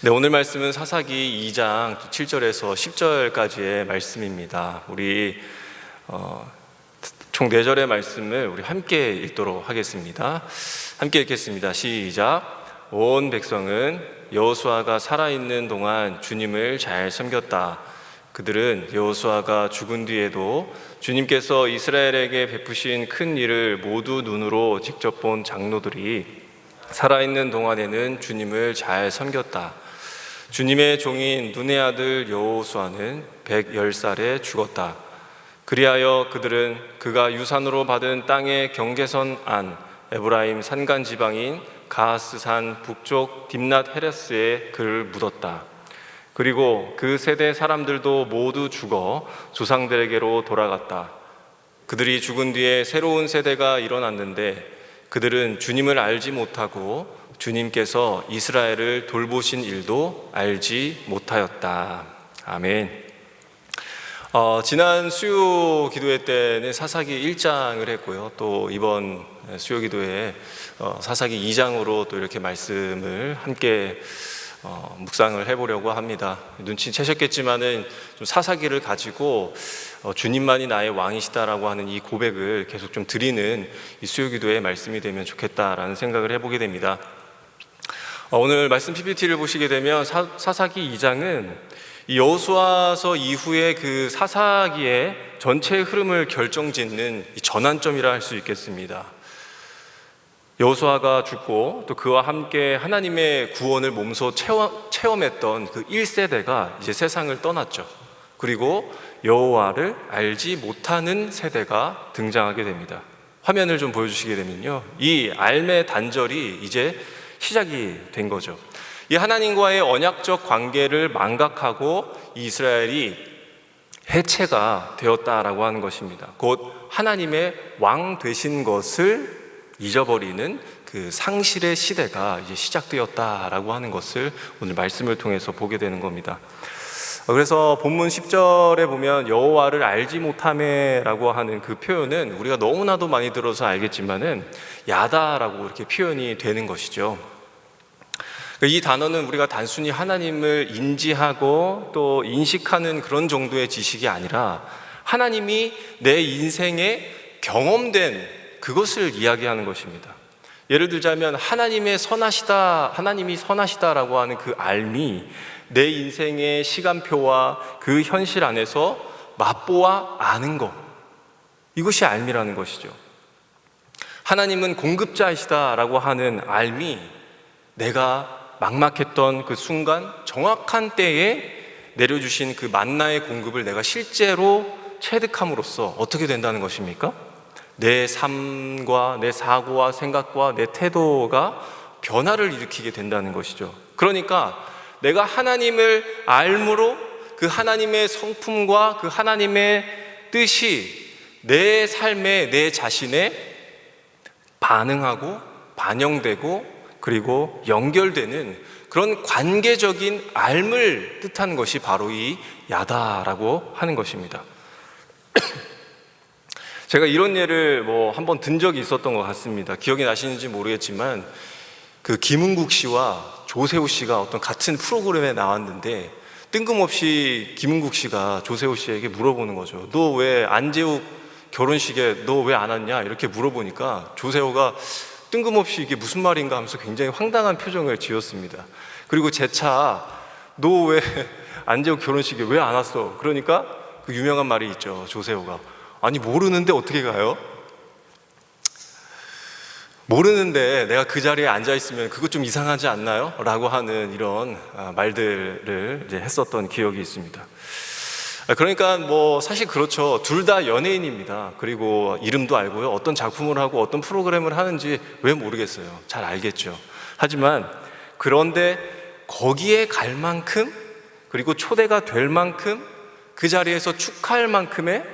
네, 오늘 말씀은 사사기 2장 7절에서 10절까지의 말씀입니다. 우리 총 4절의 말씀을 우리 함께 읽도록 하겠습니다. 함께 읽겠습니다. 시작. 온 백성은 여호수아가 살아있는 동안 주님을 잘 섬겼다. 그들은 여호수아가 죽은 뒤에도 주님께서 이스라엘에게 베푸신 큰 일을 모두 눈으로 직접 본 장로들이 살아있는 동안에는 주님을 잘 섬겼다. 주님의 종인 눈의 아들 여호수아는 110살에 죽었다. 그리하여 그들은 그가 유산으로 받은 땅의 경계선 안 에브라임 산간 지방인 가하스산 북쪽 딥낫 헤레스에 그를 묻었다. 그리고 그 세대 사람들도 모두 죽어 조상들에게로 돌아갔다. 그들이 죽은 뒤에 새로운 세대가 일어났는데 그들은 주님을 알지 못하고 주님께서 이스라엘을 돌보신 일도 알지 못하였다. 아멘. 지난 수요 기도회 때는 사사기 1장을 했고요. 또 이번 수요 기도회에 사사기 2장으로 또 이렇게 말씀을 함께 묵상을 해보려고 합니다. 눈치채셨겠지만은 좀 사사기를 가지고 주님만이 나의 왕이시다라고 하는 이 고백을 계속 좀 드리는 이 수요 기도의 말씀이 되면 좋겠다라는 생각을 해보게 됩니다. 오늘 말씀 PPT를 보시게 되면 사사기 2장은 이 여호수아서 이후에 그 사사기의 전체 흐름을 결정짓는 이 전환점이라 할 수 있겠습니다. 여호수아가 죽고 또 그와 함께 하나님의 구원을 몸소 체험했던 그 1세대가 이제 세상을 떠났죠. 그리고 여호와를 알지 못하는 세대가 등장하게 됩니다. 화면을 좀 보여주시게 되면요, 이 알매 단절이 이제 시작이 된 거죠. 이 하나님과의 언약적 관계를 망각하고 이스라엘이 해체가 되었다라고 하는 것입니다. 곧 하나님의 왕 되신 것을 잊어버리는 그 상실의 시대가 이제 시작되었다라고 하는 것을 오늘 말씀을 통해서 보게 되는 겁니다. 그래서 본문 10절에 보면 여호와를 알지 못함에라고 하는 그 표현은 우리가 너무나도 많이 들어서 알겠지만은 야다라고 이렇게 표현이 되는 것이죠. 이 단어는 우리가 단순히 하나님을 인지하고 또 인식하는 그런 정도의 지식이 아니라 하나님이 내 인생에 경험된 그것을 이야기하는 것입니다. 예를 들자면 하나님이 선하시다라고 하는 그 알미, 내 인생의 시간표와 그 현실 안에서 맛보아 아는 것, 이것이 알미라는 것이죠. 하나님은 공급자이시다라고 하는 알미, 내가 막막했던 그 순간 정확한 때에 내려주신 그 만나의 공급을 내가 실제로 체득함으로써 어떻게 된다는 것입니까? 내 삶과 내 사고와 생각과 내 태도가 변화를 일으키게 된다는 것이죠. 그러니까 내가 하나님을 알므로 그 하나님의 성품과 그 하나님의 뜻이 내 삶에 내 자신에 반응하고 반영되고 그리고 연결되는 그런 관계적인 알을 뜻하는 것이 바로 이 야다라고 하는 것입니다. 제가 이런 예를 한번 든 적이 있었던 것 같습니다. 기억이 나시는지 모르겠지만 그 김은국 씨와 조세호 씨가 어떤 같은 프로그램에 나왔는데 뜬금없이 김은국 씨가 조세호 씨에게 물어보는 거죠. 너 왜 안재욱 결혼식에 너 왜 안 왔냐? 이렇게 물어보니까 조세호가 뜬금없이 이게 무슨 말인가 하면서 굉장히 황당한 표정을 지었습니다. 그리고 재차 너 왜 안재욱 결혼식에 왜 안 왔어? 그러니까 그 유명한 말이 있죠. 조세호가 아니 모르는데 어떻게 가요? 모르는데 내가 그 자리에 앉아 있으면 그거 좀 이상하지 않나요? 라고 하는 이런 말들을 이제 했었던 기억이 있습니다. 그러니까 사실 그렇죠. 둘 다 연예인입니다. 그리고 이름도 알고요. 어떤 작품을 하고 어떤 프로그램을 하는지 왜 모르겠어요. 잘 알겠죠. 하지만 그런데 거기에 갈 만큼 그리고 초대가 될 만큼 그 자리에서 축하할 만큼의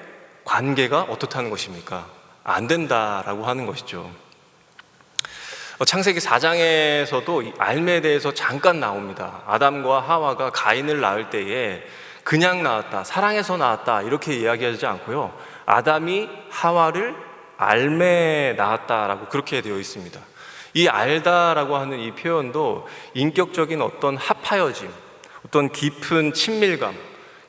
관계가 어떻다는 것입니까? 안 된다라고 하는 것이죠. 창세기 4장에서도 이 알매에 대해서 잠깐 나옵니다. 아담과 하와가 가인을 낳을 때에 그냥 낳았다, 사랑해서 낳았다 이렇게 이야기하지 않고요, 아담이 하와를 알매에 낳았다라고 그렇게 되어 있습니다. 이 알다라고 하는 이 표현도 인격적인 어떤 합하여짐, 어떤 깊은 친밀감,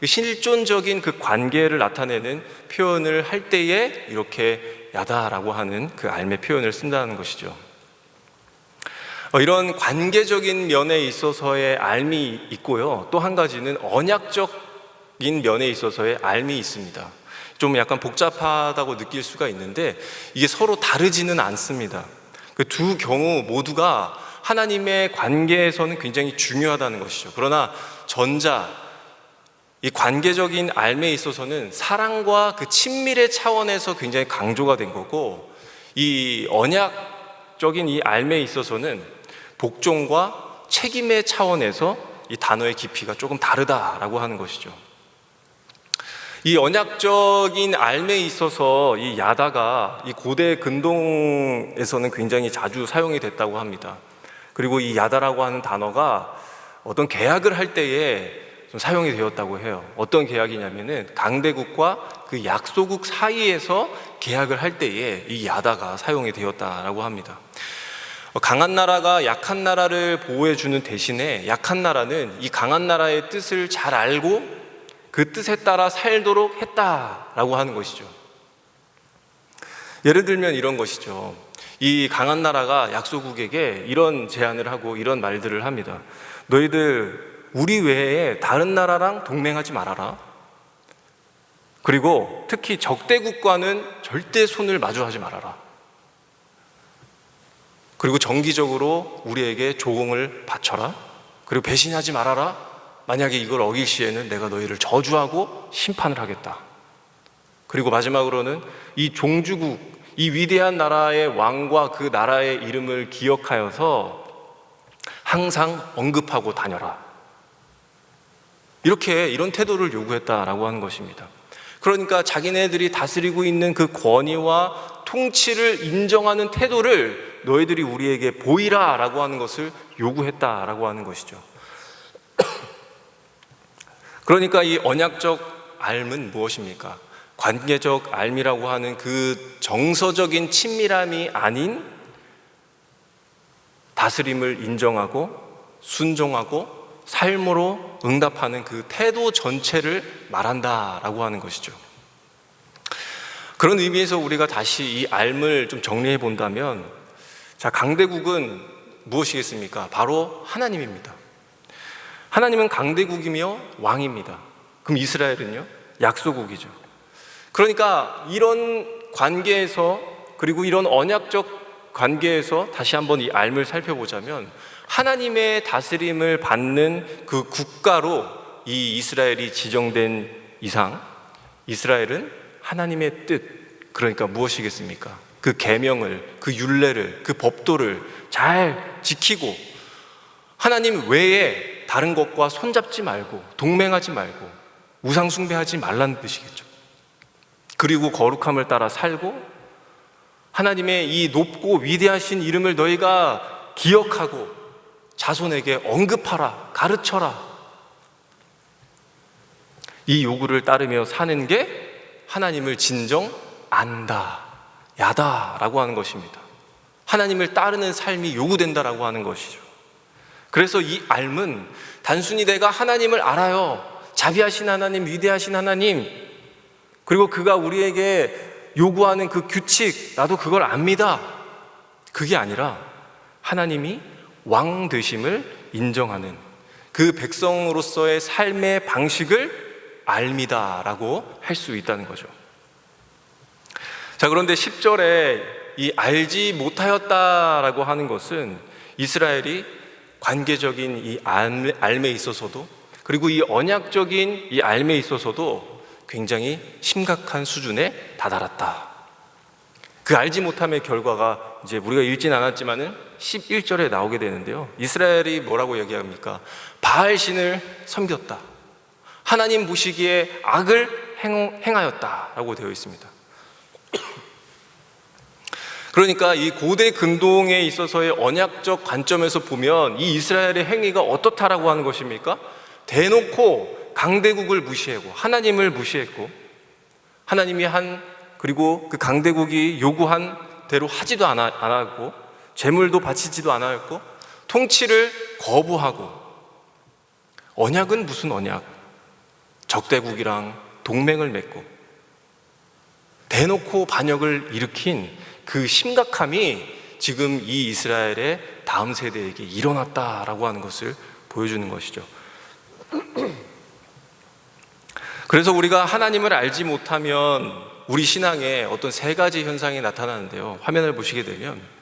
실존적인 그 관계를 나타내는 표현을 할 때에 이렇게 야다라고 하는 그 알의 표현을 쓴다는 것이죠. 이런 관계적인 면에 있어서의 알미 있고요. 또 한 가지는 언약적인 면에 있어서의 알미 있습니다. 좀 약간 복잡하다고 느낄 수가 있는데 이게 서로 다르지는 않습니다. 그 두 경우 모두가 하나님의 관계에서는 굉장히 중요하다는 것이죠. 그러나 전자, 이 관계적인 알매에 있어서는 사랑과 그 친밀의 차원에서 굉장히 강조가 된 거고, 이 언약적인 이 알매에 있어서는 복종과 책임의 차원에서 이 단어의 깊이가 조금 다르다라고 하는 것이죠. 이 언약적인 알매에 있어서 이 야다가 이 고대 근동에서는 굉장히 자주 사용이 됐다고 합니다. 그리고 이 야다라고 하는 단어가 어떤 계약을 할 때에 좀 사용이 되었다고 해요. 어떤 계약이냐면은 강대국과 그 약소국 사이에서 계약을 할 때에 이 야다가 사용이 되었다라고 합니다. 강한 나라가 약한 나라를 보호해주는 대신에 약한 나라는 이 강한 나라의 뜻을 잘 알고 그 뜻에 따라 살도록 했다라고 하는 것이죠. 예를 들면 이런 것이죠. 이 강한 나라가 약소국에게 이런 제안을 하고 이런 말들을 합니다. 너희들 우리 외에 다른 나라랑 동맹하지 말아라. 그리고 특히 적대국과는 절대 손을 마주하지 말아라. 그리고 정기적으로 우리에게 조공을 바쳐라. 그리고 배신하지 말아라. 만약에 이걸 어길 시에는 내가 너희를 저주하고 심판을 하겠다. 그리고 마지막으로는 이 종주국, 이 위대한 나라의 왕과 그 나라의 이름을 기억하여서 항상 언급하고 다녀라. 이런 태도를 요구했다라고 하는 것입니다. 그러니까 자기네들이 다스리고 있는 그 권위와 통치를 인정하는 태도를 너희들이 우리에게 보이라라고 하는 것을 요구했다라고 하는 것이죠. 그러니까 이 언약적 알은 무엇입니까? 관계적 알미라고 하는 그 정서적인 친밀함이 아닌 다스림을 인정하고 순종하고 삶으로 응답하는 그 태도 전체를 말한다라고 하는 것이죠. 그런 의미에서 우리가 다시 이 알을 좀 정리해 본다면, 강대국은 무엇이겠습니까? 바로 하나님입니다. 하나님은 강대국이며 왕입니다. 그럼 이스라엘은요? 약소국이죠. 그러니까 이런 관계에서, 그리고 이런 언약적 관계에서 다시 한번 이 알을 살펴보자면, 하나님의 다스림을 받는 그 국가로 이 이스라엘이 지정된 이상, 이스라엘은 하나님의 뜻, 그러니까 무엇이겠습니까? 그 계명을, 그 율례를, 그 법도를 잘 지키고 하나님 외에 다른 것과 손잡지 말고 동맹하지 말고 우상 숭배하지 말라는 뜻이겠죠. 그리고 거룩함을 따라 살고 하나님의 이 높고 위대하신 이름을 너희가 기억하고 자손에게 언급하라, 가르쳐라. 이 요구를 따르며 사는 게 하나님을 진정 안다, 야다라고 하는 것입니다. 하나님을 따르는 삶이 요구된다라고 하는 것이죠. 그래서 이 알은 단순히 내가 하나님을 알아요, 자비하신 하나님, 위대하신 하나님, 그리고 그가 우리에게 요구하는 그 규칙, 나도 그걸 압니다, 그게 아니라 하나님이 왕 되심을 인정하는 그 백성으로서의 삶의 방식을 알미다라고 할 수 있다는 거죠. 그런데 10절에 이 알지 못하였다라고 하는 것은 이스라엘이 관계적인 이 알매에 있어서도, 그리고 이 언약적인 이 알매에 있어서도 굉장히 심각한 수준에 다다랐다. 그 알지 못함의 결과가 이제 우리가 읽진 않았지만은 11절에 나오게 되는데요. 이스라엘이 뭐라고 얘기합니까? 바알신을 섬겼다. 하나님 보시기에 악을 행하였다라고 되어 있습니다. 그러니까 이 고대 근동에 있어서의 언약적 관점에서 보면 이 이스라엘의 행위가 어떻다라고 하는 것입니까? 대놓고 강대국을 무시하고 하나님을 무시했고, 하나님이 그리고 그 강대국이 요구한 대로 하지도 않았고, 제물도 바치지도 않았고 통치를 거부하고, 언약은 무슨 언약? 적대국이랑 동맹을 맺고 대놓고 반역을 일으킨 그 심각함이 지금 이 이스라엘의 다음 세대에게 일어났다라고 하는 것을 보여주는 것이죠. 그래서 우리가 하나님을 알지 못하면 우리 신앙에 어떤 세 가지 현상이 나타나는데요. 화면을 보시게 되면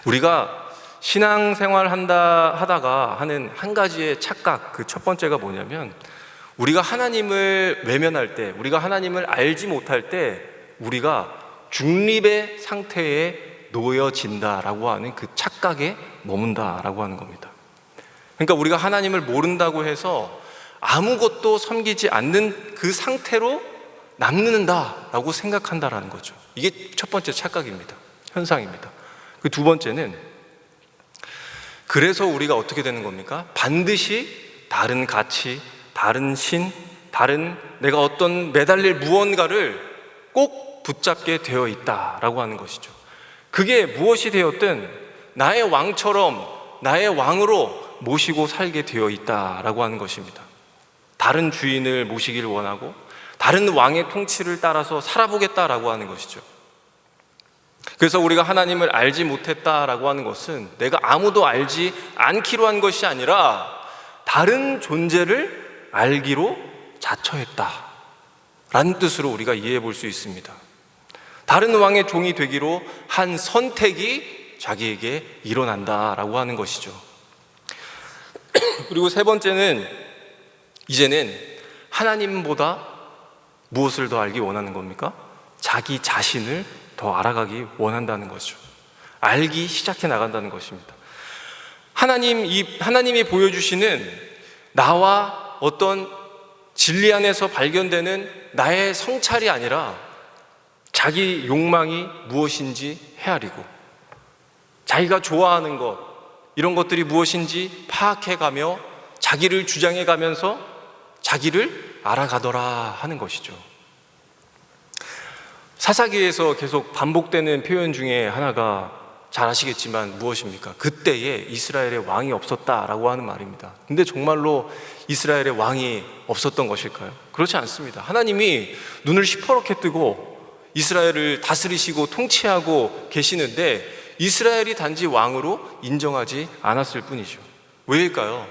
우리가 신앙생활 하다가 하는 한 가지의 착각, 그 첫 번째가 뭐냐면, 우리가 하나님을 외면할 때, 우리가 하나님을 알지 못할 때 우리가 중립의 상태에 놓여진다라고 하는 그 착각에 머문다라고 하는 겁니다. 그러니까 우리가 하나님을 모른다고 해서 아무것도 섬기지 않는 그 상태로 남는다라고 생각한다라는 거죠. 이게 첫 번째 착각입니다. 현상입니다. 그 두 번째는, 그래서 우리가 어떻게 되는 겁니까? 반드시 다른 가치, 다른 신, 다른 내가 어떤 매달릴 무언가를 꼭 붙잡게 되어 있다라고 하는 것이죠. 그게 무엇이 되었든 나의 왕처럼, 나의 왕으로 모시고 살게 되어 있다라고 하는 것입니다. 다른 주인을 모시길 원하고 다른 왕의 통치를 따라서 살아보겠다라고 하는 것이죠. 그래서 우리가 하나님을 알지 못했다라고 하는 것은 내가 아무도 알지 않기로 한 것이 아니라 다른 존재를 알기로 자처했다 라는 뜻으로 우리가 이해해 볼 수 있습니다. 다른 왕의 종이 되기로 한 선택이 자기에게 일어난다라고 하는 것이죠. 그리고 세 번째는, 이제는 하나님보다 무엇을 더 알기 원하는 겁니까? 자기 자신을 더 알아가기 원한다는 거죠. 알기 시작해 나간다는 것입니다. 하나님이 보여주시는 나와 어떤 진리 안에서 발견되는 나의 성찰이 아니라 자기 욕망이 무엇인지 헤아리고 자기가 좋아하는 것, 이런 것들이 무엇인지 파악해가며 자기를 주장해가면서 자기를 알아가더라 하는 것이죠. 사사기에서 계속 반복되는 표현 중에 하나가 잘 아시겠지만 무엇입니까? 그때에 이스라엘의 왕이 없었다라고 하는 말입니다. 근데 정말로 이스라엘의 왕이 없었던 것일까요? 그렇지 않습니다. 하나님이 눈을 시퍼렇게 뜨고 이스라엘을 다스리시고 통치하고 계시는데 이스라엘이 단지 왕으로 인정하지 않았을 뿐이죠. 왜일까요?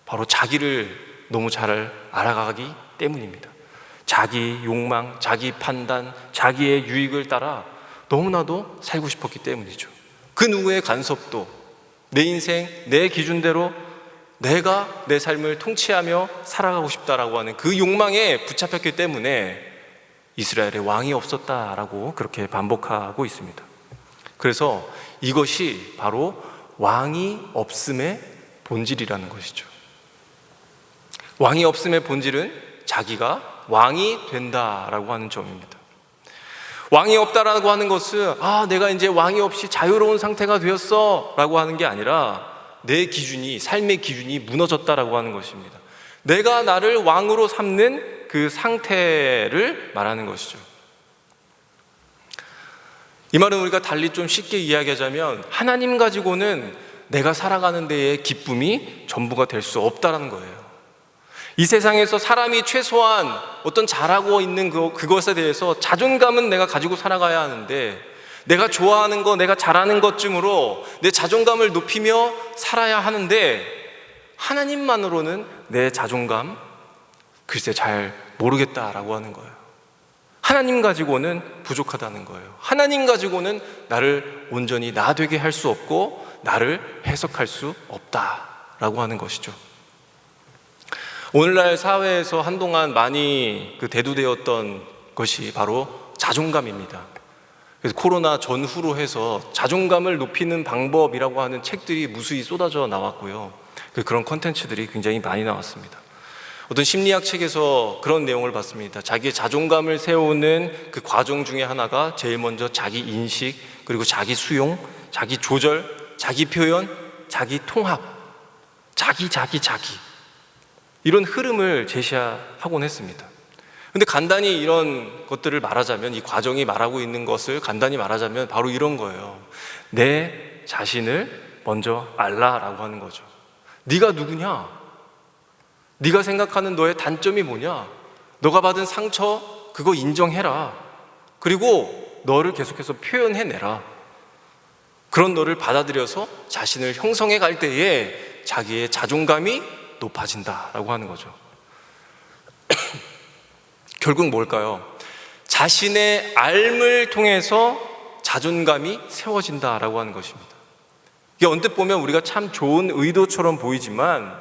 바로 자기를 너무 잘 알아가기 때문입니다. 자기 욕망, 자기 판단, 자기의 유익을 따라 너무나도 살고 싶었기 때문이죠. 그 누구의 간섭도, 내 인생, 내 기준대로 내가 내 삶을 통치하며 살아가고 싶다라고 하는 그 욕망에 붙잡혔기 때문에 이스라엘의 왕이 없었다라고 그렇게 반복하고 있습니다. 그래서 이것이 바로 왕이 없음의 본질이라는 것이죠. 왕이 없음의 본질은 자기가 왕이 된다라고 하는 점입니다. 왕이 없다라고 하는 것은 내가 이제 왕이 없이 자유로운 상태가 되었어 라고 하는 게 아니라 내 기준이, 삶의 기준이 무너졌다라고 하는 것입니다. 내가 나를 왕으로 삼는 그 상태를 말하는 것이죠. 이 말은 우리가 달리 좀 쉽게 이야기하자면 하나님 가지고는 내가 살아가는 데에 기쁨이 전부가 될 수 없다라는 거예요. 이 세상에서 사람이 최소한 어떤 잘하고 있는 그것에 대해서 자존감은 내가 가지고 살아가야 하는데, 내가 좋아하는 거, 내가 잘하는 것쯤으로 내 자존감을 높이며 살아야 하는데, 하나님만으로는 내 자존감 글쎄 잘 모르겠다라고 하는 거예요. 하나님 가지고는 부족하다는 거예요. 하나님 가지고는 나를 온전히 나 되게 할 수 없고 나를 해석할 수 없다라고 하는 것이죠. 오늘날 사회에서 한동안 많이 대두되었던 것이 바로 자존감입니다. 그래서 코로나 전후로 해서 자존감을 높이는 방법이라고 하는 책들이 무수히 쏟아져 나왔고요. 그런 콘텐츠들이 굉장히 많이 나왔습니다. 어떤 심리학 책에서 그런 내용을 봤습니다. 자기의 자존감을 세우는 그 과정 중에 하나가 제일 먼저 자기 인식, 그리고 자기 수용, 자기 조절, 자기 표현, 자기 통합, 자기 이런 흐름을 제시하곤 했습니다. 근데 간단히 이런 것들을 말하자면, 이 과정이 말하고 있는 것을 간단히 말하자면 바로 이런 거예요. 내 자신을 먼저 알라라고 하는 거죠. 네가 누구냐? 네가 생각하는 너의 단점이 뭐냐? 너가 받은 상처 그거 인정해라. 그리고 너를 계속해서 표현해내라. 그런 너를 받아들여서 자신을 형성해 갈 때에 자기의 자존감이 높아진다라고 하는 거죠. 결국 뭘까요? 자신의 삶을 통해서 자존감이 세워진다라고 하는 것입니다. 이게 언뜻 보면 우리가 참 좋은 의도처럼 보이지만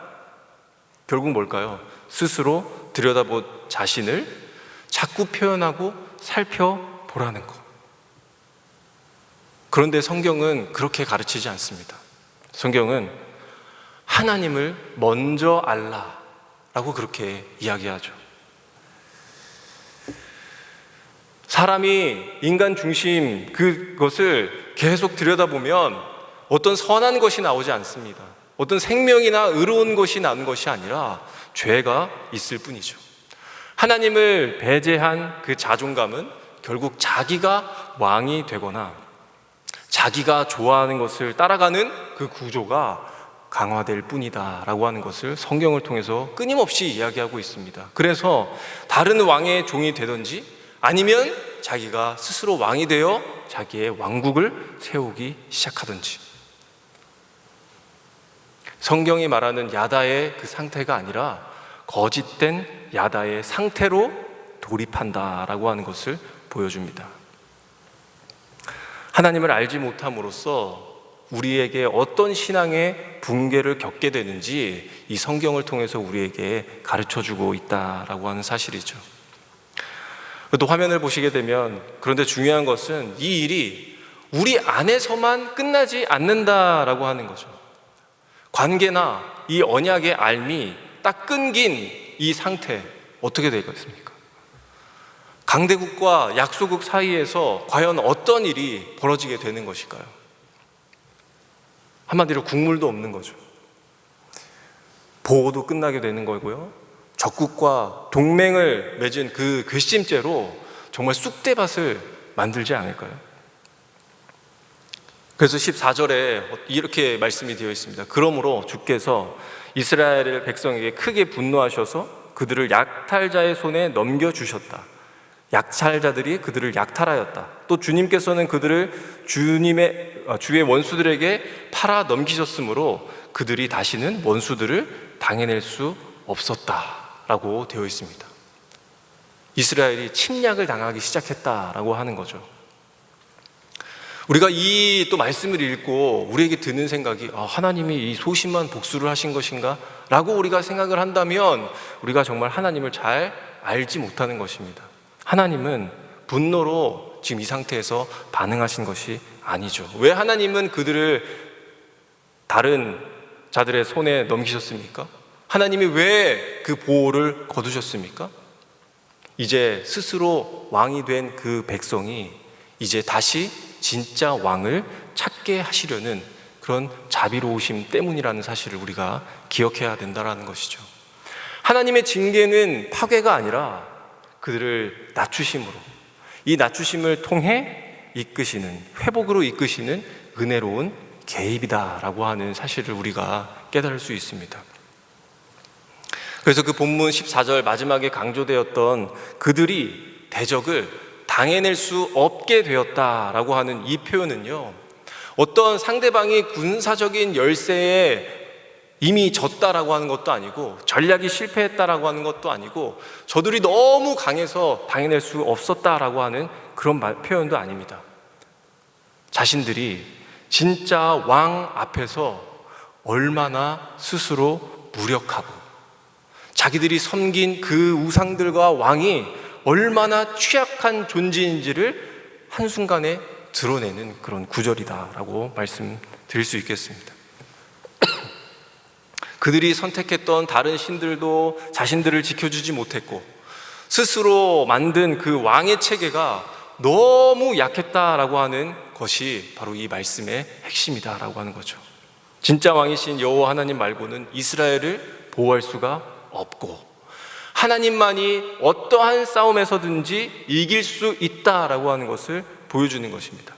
결국 뭘까요? 스스로 들여다본 자신을 자꾸 표현하고 살펴보라는 것. 그런데 성경은 그렇게 가르치지 않습니다. 성경은 하나님을 먼저 알라라고 그렇게 이야기하죠. 사람이 인간 중심 그것을 계속 들여다보면 어떤 선한 것이 나오지 않습니다. 어떤 생명이나 의로운 것이 나는 것이 아니라 죄가 있을 뿐이죠. 하나님을 배제한 그 자존감은 결국 자기가 왕이 되거나 자기가 좋아하는 것을 따라가는 그 구조가 강화될 뿐이다 라고 하는 것을 성경을 통해서 끊임없이 이야기하고 있습니다. 그래서 다른 왕의 종이 되든지 아니면 자기가 스스로 왕이 되어 자기의 왕국을 세우기 시작하든지, 성경이 말하는 야다의 그 상태가 아니라 거짓된 야다의 상태로 돌입한다라고 하는 것을 보여줍니다. 하나님을 알지 못함으로써 우리에게 어떤 신앙의 붕괴를 겪게 되는지 이 성경을 통해서 우리에게 가르쳐주고 있다라고 하는 사실이죠. 또 화면을 보시게 되면, 그런데 중요한 것은 이 일이 우리 안에서만 끝나지 않는다라고 하는 거죠. 관계나 이 언약의 알미 딱 끊긴 이 상태 어떻게 되겠습니까? 강대국과 약소국 사이에서 과연 어떤 일이 벌어지게 되는 것일까요? 한마디로 국물도 없는 거죠. 보호도 끝나게 되는 거고요. 적국과 동맹을 맺은 그 괘씸죄로 정말 쑥대밭을 만들지 않을까요? 그래서 14절에 이렇게 말씀이 되어 있습니다. 그러므로 주께서 이스라엘 백성에게 크게 분노하셔서 그들을 약탈자의 손에 넘겨주셨다. 약탈자들이 그들을 약탈하였다. 또 주님께서는 그들을 주의 원수들에게 팔아 넘기셨으므로 그들이 다시는 원수들을 당해낼 수 없었다라고 되어 있습니다. 이스라엘이 침략을 당하기 시작했다라고 하는 거죠. 우리가 이 또 말씀을 읽고 우리에게 드는 생각이 하나님이 이 소심한 복수를 하신 것인가? 라고 우리가 생각을 한다면 우리가 정말 하나님을 잘 알지 못하는 것입니다. 하나님은 분노로 지금 이 상태에서 반응하신 것이 아니죠. 왜 하나님은 그들을 다른 자들의 손에 넘기셨습니까? 하나님이 왜 그 보호를 거두셨습니까? 이제 스스로 왕이 된 그 백성이 이제 다시 진짜 왕을 찾게 하시려는 그런 자비로우심 때문이라는 사실을 우리가 기억해야 된다는 것이죠. 하나님의 징계는 파괴가 아니라 그들을 낮추심으로, 이 낮추심을 통해 이끄시는, 회복으로 이끄시는 은혜로운 개입이다라고 하는 사실을 우리가 깨달을 수 있습니다. 그래서 그 본문 14절 마지막에 강조되었던 그들이 대적을 당해낼 수 없게 되었다라고 하는 이 표현은요, 어떤 상대방이 군사적인 열세에 이미 졌다라고 하는 것도 아니고 전략이 실패했다라고 하는 것도 아니고 저들이 너무 강해서 당해낼 수 없었다라고 하는 그런 표현도 아닙니다. 자신들이 진짜 왕 앞에서 얼마나 스스로 무력하고 자기들이 섬긴 그 우상들과 왕이 얼마나 취약한 존재인지를 한순간에 드러내는 그런 구절이다라고 말씀드릴 수 있겠습니다. 그들이 선택했던 다른 신들도 자신들을 지켜주지 못했고 스스로 만든 그 왕의 체계가 너무 약했다라고 하는 것이 바로 이 말씀의 핵심이다라고 하는 거죠. 진짜 왕이신 여호와 하나님 말고는 이스라엘을 보호할 수가 없고 하나님만이 어떠한 싸움에서든지 이길 수 있다라고 하는 것을 보여주는 것입니다.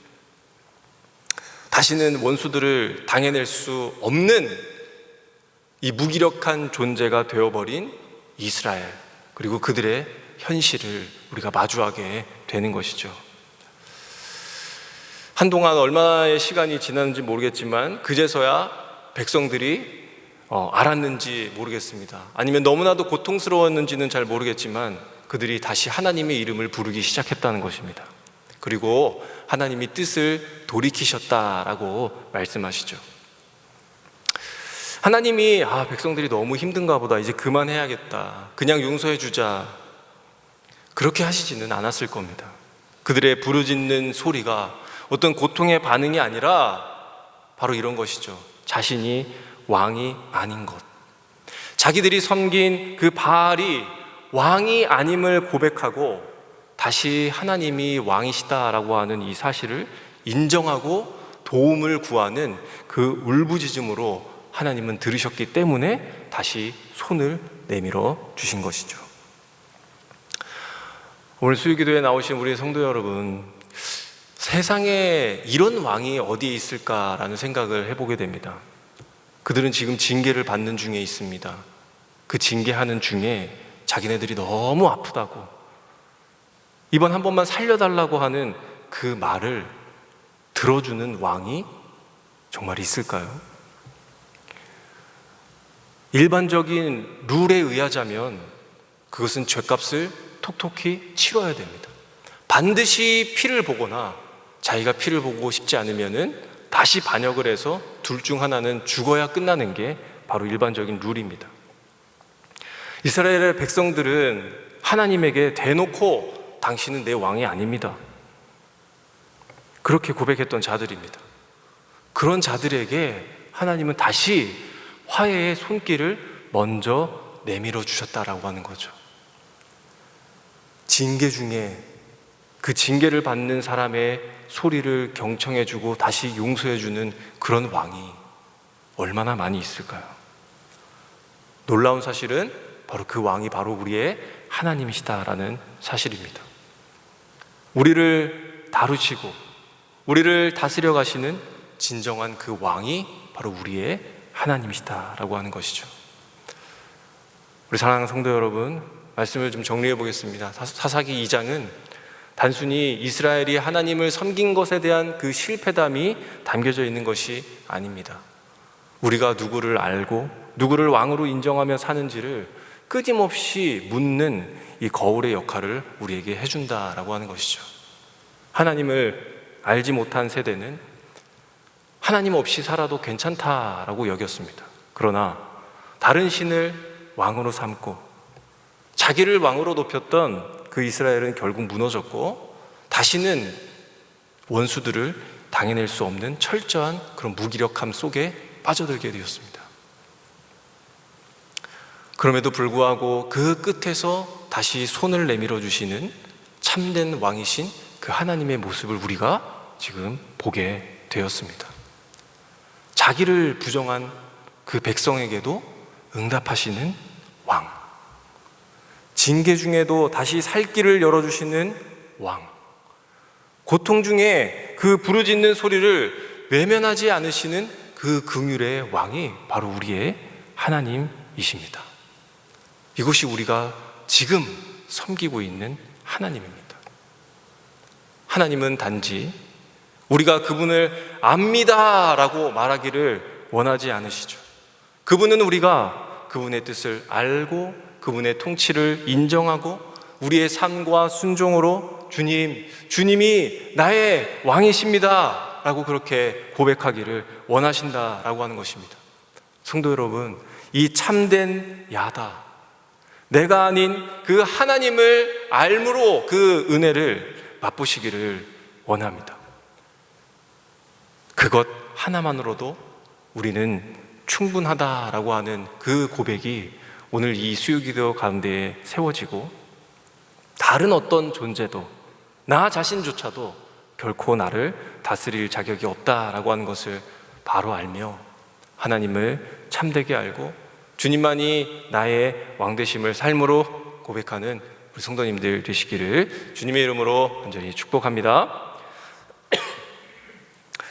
다시는 원수들을 당해낼 수 없는 이 무기력한 존재가 되어버린 이스라엘, 그리고 그들의 현실을 우리가 마주하게 되는 것이죠. 한동안 얼마의 시간이 지났는지 모르겠지만 그제서야 백성들이 알았는지 모르겠습니다. 아니면 너무나도 고통스러웠는지는 잘 모르겠지만 그들이 다시 하나님의 이름을 부르기 시작했다는 것입니다. 그리고 하나님이 뜻을 돌이키셨다라고 말씀하시죠. 하나님이 백성들이 너무 힘든가 보다, 이제 그만해야겠다, 그냥 용서해 주자, 그렇게 하시지는 않았을 겁니다. 그들의 부르짖는 소리가 어떤 고통의 반응이 아니라 바로 이런 것이죠. 자신이 왕이 아닌 것, 자기들이 섬긴 그 바알이 왕이 아님을 고백하고 다시 하나님이 왕이시다라고 하는 이 사실을 인정하고 도움을 구하는 그 울부짖음으로 하나님은 들으셨기 때문에 다시 손을 내밀어 주신 것이죠. 오늘 수요기도에 나오신 우리 성도 여러분, 세상에 이런 왕이 어디에 있을까라는 생각을 해보게 됩니다. 그들은 지금 징계를 받는 중에 있습니다. 그 징계하는 중에 자기네들이 너무 아프다고, 이번 한 번만 살려달라고 하는 그 말을 들어주는 왕이 정말 있을까요? 일반적인 룰에 의하자면 그것은 죗값을 톡톡히 치러야 됩니다. 반드시 피를 보거나 자기가 피를 보고 싶지 않으면은 다시 반역을 해서 둘 중 하나는 죽어야 끝나는 게 바로 일반적인 룰입니다. 이스라엘의 백성들은 하나님에게 대놓고 당신은 내 왕이 아닙니다, 그렇게 고백했던 자들입니다. 그런 자들에게 하나님은 다시 화해의 손길을 먼저 내밀어 주셨다라고 하는 거죠. 징계 중에 그 징계를 받는 사람의 소리를 경청해주고 다시 용서해주는 그런 왕이 얼마나 많이 있을까요? 놀라운 사실은 바로 그 왕이 바로 우리의 하나님이시다라는 사실입니다. 우리를 다루시고 우리를 다스려 가시는 진정한 그 왕이 바로 우리의 하나님이시다라고 하는 것이죠. 우리 사랑하는 성도 여러분, 말씀을 좀 정리해 보겠습니다. 사사기 2장은 단순히 이스라엘이 하나님을 섬긴 것에 대한 그 실패담이 담겨져 있는 것이 아닙니다. 우리가 누구를 알고 누구를 왕으로 인정하며 사는지를 끊임없이 묻는 이 거울의 역할을 우리에게 해준다라고 하는 것이죠. 하나님을 알지 못한 세대는 하나님 없이 살아도 괜찮다라고 여겼습니다. 그러나 다른 신을 왕으로 삼고 자기를 왕으로 높였던 그 이스라엘은 결국 무너졌고 다시는 원수들을 당해낼 수 없는 철저한 그런 무기력함 속에 빠져들게 되었습니다. 그럼에도 불구하고 그 끝에서 다시 손을 내밀어 주시는 참된 왕이신 그 하나님의 모습을 우리가 지금 보게 되었습니다. 자기를 부정한 그 백성에게도 응답하시는 왕, 징계 중에도 다시 살 길을 열어주시는 왕, 고통 중에 그 부르짖는 소리를 외면하지 않으시는 그 긍휼의 왕이 바로 우리의 하나님이십니다. 이것이 우리가 지금 섬기고 있는 하나님입니다. 하나님은 단지 우리가 그분을 압니다 라고 말하기를 원하지 않으시죠. 그분은 우리가 그분의 뜻을 알고 그분의 통치를 인정하고 우리의 삶과 순종으로 주님이 나의 왕이십니다 라고 그렇게 고백하기를 원하신다라고 하는 것입니다. 성도 여러분, 이 참된 야다, 내가 아닌 그 하나님을 알므로 그 은혜를 맛보시기를 원합니다. 그것 하나만으로도 우리는 충분하다라고 하는 그 고백이 오늘 이 수요기도 가운데에 세워지고 다른 어떤 존재도 나 자신조차도 결코 나를 다스릴 자격이 없다라고 하는 것을 바로 알며 하나님을 참되게 알고 주님만이 나의 왕되심을 삶으로 고백하는 우리 성도님들 되시기를 주님의 이름으로 간절히 축복합니다.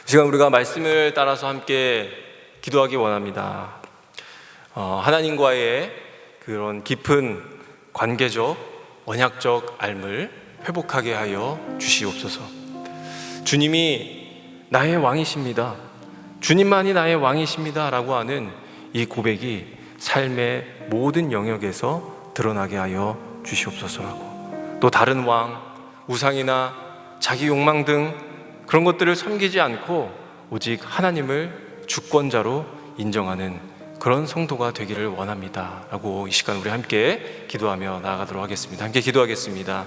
이 시간 우리가 말씀을 따라서 함께 기도하기 원합니다. 하나님과의 그런 깊은 관계적, 언약적 알을 회복하게 하여 주시옵소서. 주님이 나의 왕이십니다. 주님만이 나의 왕이십니다 라고 하는 이 고백이 삶의 모든 영역에서 드러나게 하여 주시옵소서라고, 또 다른 왕, 우상이나 자기 욕망 등 그런 것들을 섬기지 않고 오직 하나님을 주권자로 인정하는 그런 성도가 되기를 원합니다 라고 이 시간 우리 함께 기도하며 나아가도록 하겠습니다. 함께 기도하겠습니다.